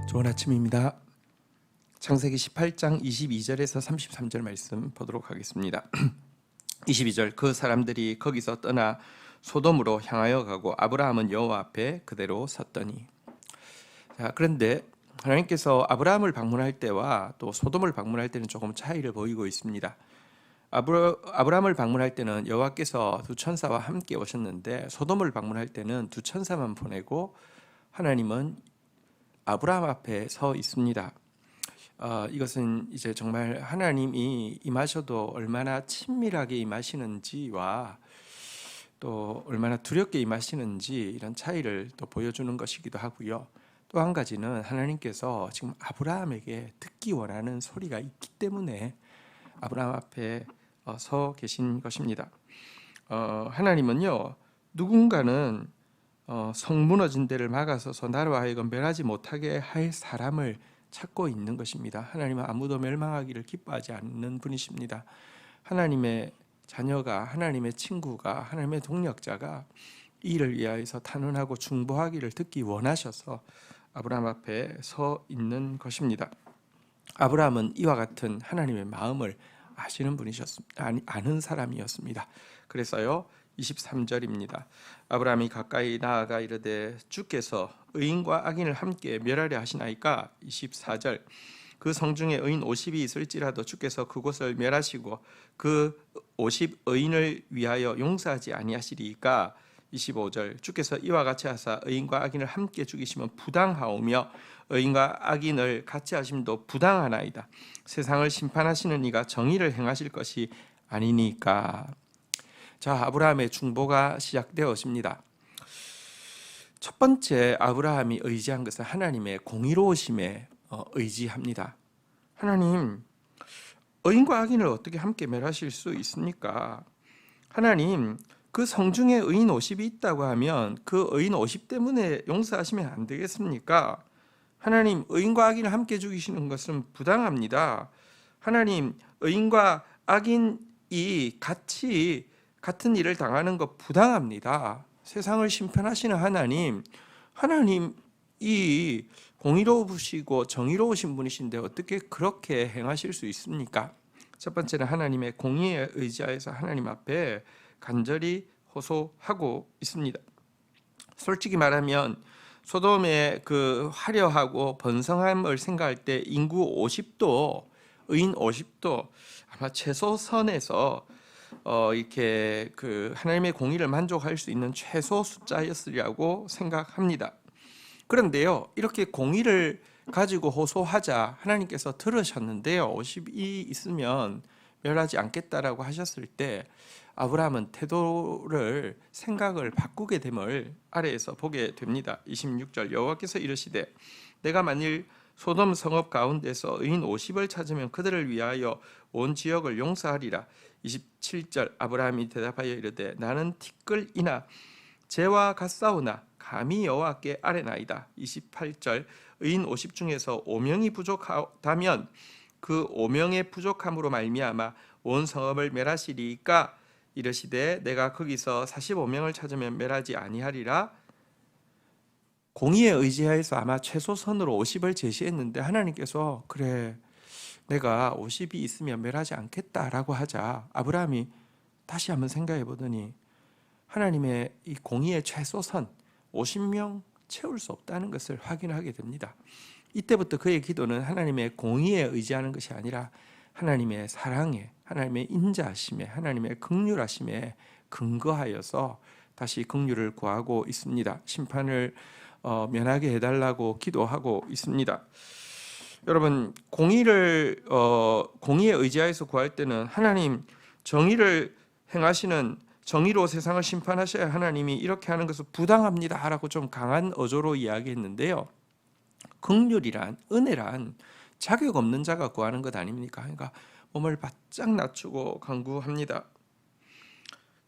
좋은 아침입니다. 창세기 18장 22절에서 33절 말씀 보도록 하겠습니다. 22절 그 사람들이 거기서 떠나 소돔으로 향하여 가고 아브라함은 여호와 앞에 그대로 섰더니. 자, 그런데 하나님께서 아브라함을 방문할 때와 또 소돔을 방문할 때는 조금 차이를 보이고 있습니다. 아브라함을 방문할 때는 여호와께서 두 천사와 함께 오셨는데 소돔을 방문할 때는 두 천사만 보내고 하나님은 아브라함 앞에 서 있습니다. 이것은 이제 정말 하나님이 임하셔도 얼마나 친밀하게 임하시는지와 또 얼마나 두렵게 임하시는지 이런 차이를 또 보여주는 것이기도 하고요. 또 한 가지는 하나님께서 지금 아브라함에게 듣기 원하는 소리가 있기 때문에 아브라함 앞에 서 계신 것입니다. 하나님은요, 누군가는 성 무너진 데를 막아서서 나로 하여금 멸하지 못하게 할 사람을 찾고 있는 것입니다. 하나님은 아무도 멸망하기를 기뻐하지 않는 분이십니다. 하나님의 자녀가, 하나님의 친구가, 하나님의 동력자가 이 일을 위하여서 탄원하고 중보하기를 듣기 원하셔서 아브라함 앞에 서 있는 것입니다. 아브라함은 이와 같은 하나님의 마음을 아는 사람이었습니다. 그래서요 23절입니다. 아브라함이 가까이 나아가 이르되 주께서 의인과 악인을 함께 멸하려 하시나이까. 24절 그 성중에 의인 50이 있을지라도 주께서 그곳을 멸하시고 그 50 의인을 위하여 용서하지 아니하시리이까. 25절 주께서 이와 같이 하사 의인과 악인을 함께 죽이시면 부당하오며 의인과 악인을 같이 하심도 부당하나이다. 세상을 심판하시는 이가 정의를 행하실 것이 아니니까. 자, 아브라함의 중보가 시작되었습니다. 첫 번째 아브라함이 의지한 것은 하나님의 공의로우심에 의지합니다. 하나님, 의인과 악인을 어떻게 함께 멸하실 수 있습니까? 하나님, 그 성중에 의인 50이 있다고 하면 그 의인 50 때문에 용서하시면 안 되겠습니까? 하나님, 의인과 악인을 함께 죽이시는 것은 부당합니다. 하나님, 의인과 악인이 같은 일을 당하는 것 부당합니다. 세상을 심판하시는 하나님, 하나님이 공의로우시고 정의로우신 분이신데 어떻게 그렇게 행하실 수 있습니까? 첫 번째는 하나님의 공의에 의지하여서 하나님 앞에 간절히 호소하고 있습니다. 솔직히 말하면 소돔의 그 화려하고 번성함을 생각할 때 인구 50도, 의인 50도 아마 최소선에서 이렇게 그 하나님의 공의를 만족할 수 있는 최소 숫자였으리라고 생각합니다. 그런데요, 이렇게 공의를 가지고 호소하자 하나님께서 들으셨는데요, 50이 있으면 멸하지 않겠다라고 하셨을 때 아브라함은 생각을 바꾸게 됨을 아래에서 보게 됩니다. 26절 여호와께서 이르시되 내가 만일 소돔 성읍 가운데서 의인 50을 찾으면 그들을 위하여 온 지역을 용서하리라. 27절 아브라함이 대답하여 이르되 나는 티끌이나 재와 같사오나 감히 여호와께 아뢰나이다. 28절 의인 50 중에서 5명이 부족하다면 그 5명의 부족함으로 말미암아 온 성읍을 멸하시리이까. 이르시되 내가 거기서 45명을 찾으면 멸하지 아니하리라. 공의에 의지하여서 아마 최소선으로 50을 제시했는데 하나님께서 그래 내가 50이 있으면 멸하지 않겠다라고 하자 아브라함이 다시 한번 생각해 보더니 하나님의 이 공의의 최소선 50명 채울 수 없다는 것을 확인하게 됩니다. 이때부터 그의 기도는 하나님의 공의에 의지하는 것이 아니라 하나님의 사랑에, 하나님의 인자하심에, 하나님의 긍휼하심에 근거하여서 다시 긍휼을 구하고 있습니다. 심판을 면하게 해달라고 기도하고 있습니다. 여러분, 공의에 의지하여서 구할 때는 하나님 정의를 행하시는 정의로 세상을 심판하셔야 하나님이 이렇게 하는 것은 부당합니다 라고 좀 강한 어조로 이야기했는데요, 긍휼이란, 은혜란 자격 없는 자가 구하는 것 아닙니까? 그러니까 몸을 바짝 낮추고 간구합니다.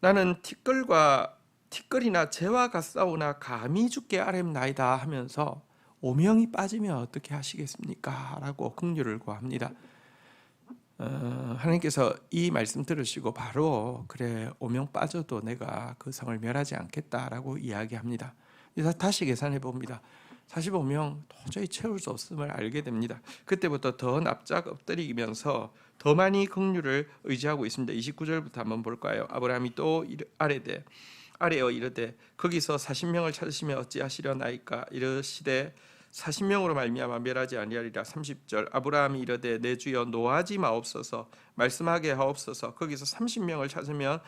나는 티끌이나 재와 같사오나 감히 주께 아뢰나이다 하면서 5명이 빠지면 어떻게 하시겠습니까? 라고 긍휼을 구합니다. 하나님께서 이 말씀 들으시고 바로 그래 5명 빠져도 내가 그 성을 멸하지 않겠다라고 이야기합니다. 다시 계산해 봅니다. 45명 도저히 채울 수 없음을 알게 됩니다. 그때부터 더 납작 엎드리면서 더 많이 긍휼을 의지하고 있습니다. 29절부터 한번 볼까요? 아브라함이 또 아래어 이르되 거기서 40명을 찾으시면 어찌하시려나이까 이르시되 40명으로 말미암아 멸하지 아니하리라. 30절 아브라함이 이르되 내 주여 노하지 마옵소서 말씀하게 하옵소서 거기서 30명을 찾으면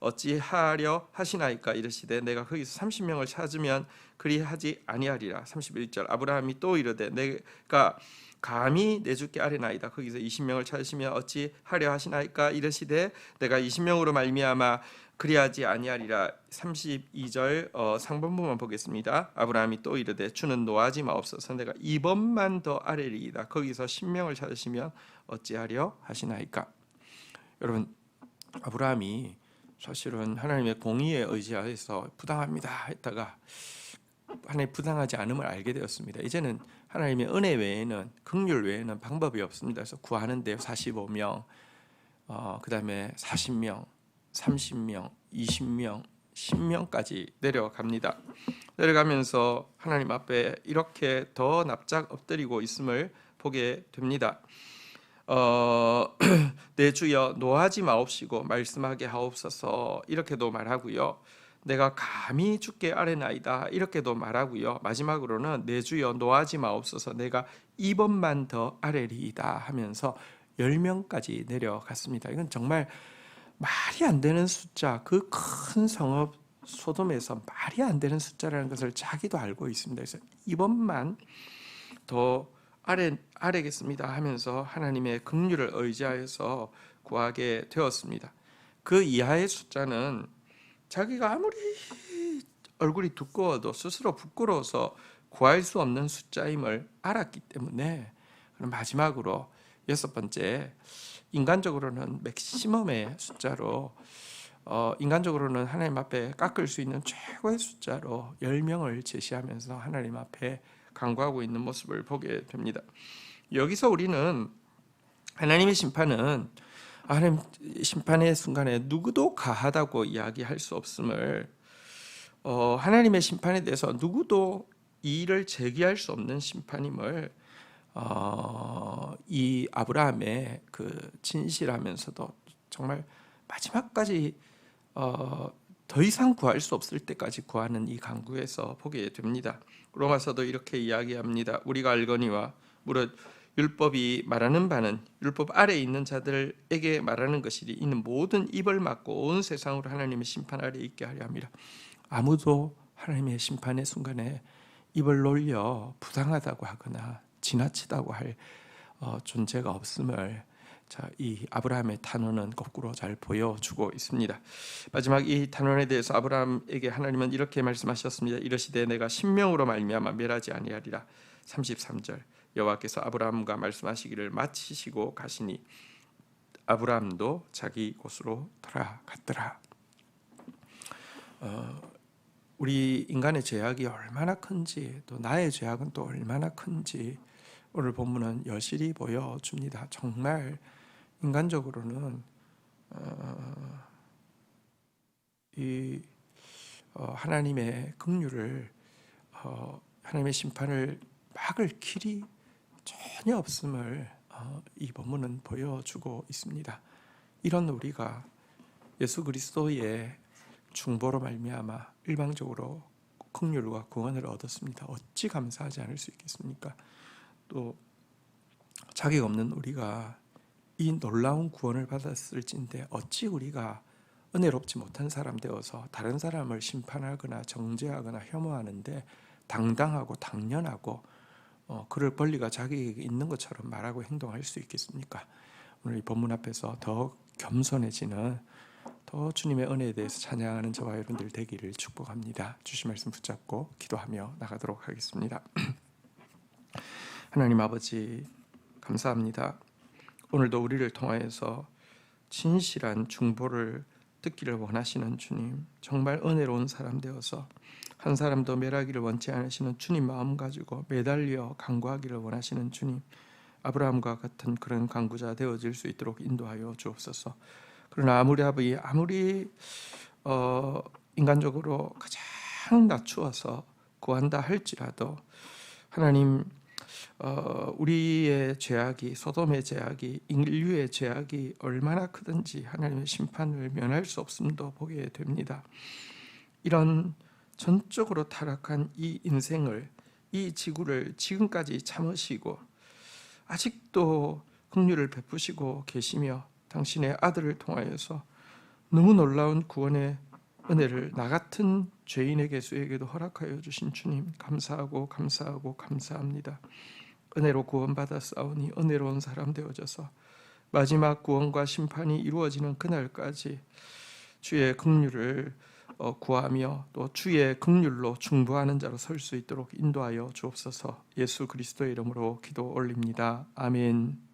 어찌하려 하시나이까 이르시되 내가 거기서 30명을 찾으면 그리하지 아니하리라. 31절 아브라함이 또 이르되 내가 감히 내 주께 아뢰나이다. 거기서 20명을 찾으시면 어찌하려 하시나이까 이르시되 내가 20명으로 말미암아 그리하지 아니하리라. 32절 상반부만 보겠습니다. 아브라함이 또 이르되 주는 노하지 마옵소서 내가 이번만 더 아뢰리이다. 거기서 10명을 찾으시면 어찌하려 하시나이까. 여러분, 아브라함이 사실은 하나님의 공의에 의지하여서 부당합니다 했다가 하나님 부당하지 않음을 알게 되었습니다. 이제는 하나님의 은혜 외에는, 긍휼 외에는 방법이 없습니다. 그래서 구하는데요, 45명, 그 다음에 40명, 30명, 20명, 10명까지 내려갑니다. 내려가면서 하나님 앞에 이렇게 더 납작 엎드리고 있음을 보게 됩니다. 내 주여 노하지 마옵시고 말씀하게 하옵소서 이렇게도 말하고요. 내가 감히 주께 아뢰나이다 이렇게도 말하고요. 마지막으로는 내 주여 노하지 마옵소서 내가 이번만 더 아뢰리이다 하면서 10명까지 내려갔습니다. 이건 정말 말이 안 되는 숫자, 그 큰 성읍 소돔에서 말이 안 되는 숫자라는 것을 자기도 알고 있습니다. 그래서 이번만 더 아뢰겠습니다 하면서 하나님의 긍휼을 의지하여서 구하게 되었습니다. 그 이하의 숫자는 자기가 아무리 얼굴이 두꺼워도 스스로 부끄러워서 구할 수 없는 숫자임을 알았기 때문에 마지막으로 6번째, 인간적으로는 맥시멈의 숫자로 인간적으로는 하나님 앞에 깎을 수 있는 최고의 숫자로 10명을 제시하면서 하나님 앞에 간구하고 있는 모습을 보게 됩니다. 여기서 우리는 하나님의 심판은 하나님 심판의 순간에 누구도 가하다고 이야기할 수 없음을, 하나님의 심판에 대해서 누구도 이의를 제기할 수 없는 심판임을 이 아브라함의 그 진실하면서도 정말 마지막까지 더 이상 구할 수 없을 때까지 구하는 이 간구에서 보게 됩니다. 로마서도 이렇게 이야기합니다. 우리가 알거니와 무릇 율법이 말하는 바는 율법 아래에 있는 자들에게 말하는 것이니 이는 모든 입을 막고 온 세상으로 하나님의 심판 아래에 있게 하려 함이라. 아무도 하나님의 심판의 순간에 입을 놀려 부당하다고 하거나 지나치다고 할 존재가 없음을 이 아브라함의 탄원은 거꾸로 잘 보여주고 있습니다. 마지막 이 탄원에 대해서 아브라함에게 하나님은 이렇게 말씀하셨습니다. 이르시되 내가 신명으로 말미암아 멸하지 아니하리라. 33절 여호와께서 아브라함과 말씀하시기를 마치시고 가시니 아브라함도 자기 곳으로 돌아갔더라. 우리 인간의 죄악이 얼마나 큰지, 또 나의 죄악은 또 얼마나 큰지 오늘 본문은 여실히 보여줍니다. 정말 인간적으로는 하나님의 긍휼을, 하나님의 심판을 막을 길이 전혀 없음을 이 본문은 보여주고 있습니다. 이런 우리가 예수 그리스도의 중보로 말미암아 일방적으로 긍휼과 구원을 얻었습니다. 어찌 감사하지 않을 수 있겠습니까? 또 자격 없는 우리가 이 놀라운 구원을 받았을진데 어찌 우리가 은혜롭지 못한 사람 되어서 다른 사람을 심판하거나 정죄하거나 혐오하는데 당당하고 당연하고 그럴 권리가 자기에게 있는 것처럼 말하고 행동할 수 있겠습니까? 오늘 이 본문 앞에서 더 겸손해지는, 더 주님의 은혜에 대해서 찬양하는 저와 여러분들 되기를 축복합니다. 주신 말씀 붙잡고 기도하며 나가도록 하겠습니다. 하나님 아버지 감사합니다. 오늘도 우리를 통하여서 진실한 중보를 듣기를 원하시는 주님, 정말 은혜로운 사람 되어서 한 사람도 멸하기를 원치 않으시는 주님 마음 가지고 매달려 간구하기를 원하시는 주님, 아브라함과 같은 그런 간구자 되어질 수 있도록 인도하여 주옵소서. 그러나 아무리 인간적으로 가장 낮추어서 구한다 할지라도 하나님, 우리의 죄악이, 소돔의 죄악이, 인류의 죄악이 얼마나 크든지 하나님의 심판을 면할 수 없음도 보게 됩니다. 이런 전적으로 타락한 이 인생을, 이 지구를 지금까지 참으시고 아직도 긍휼을 베푸시고 계시며 당신의 아들을 통하여서 너무 놀라운 구원의 은혜를 나 같은 죄인에게 수에게도 허락하여 주신 주님, 감사하고 감사하고 감사합니다. 은혜로 구원받았사오니 은혜로운 사람 되어져서 마지막 구원과 심판이 이루어지는 그날까지 주의 긍휼을 구하며 또 주의 긍휼로 중보하는 자로 설 수 있도록 인도하여 주옵소서. 예수 그리스도의 이름으로 기도 올립니다. 아멘.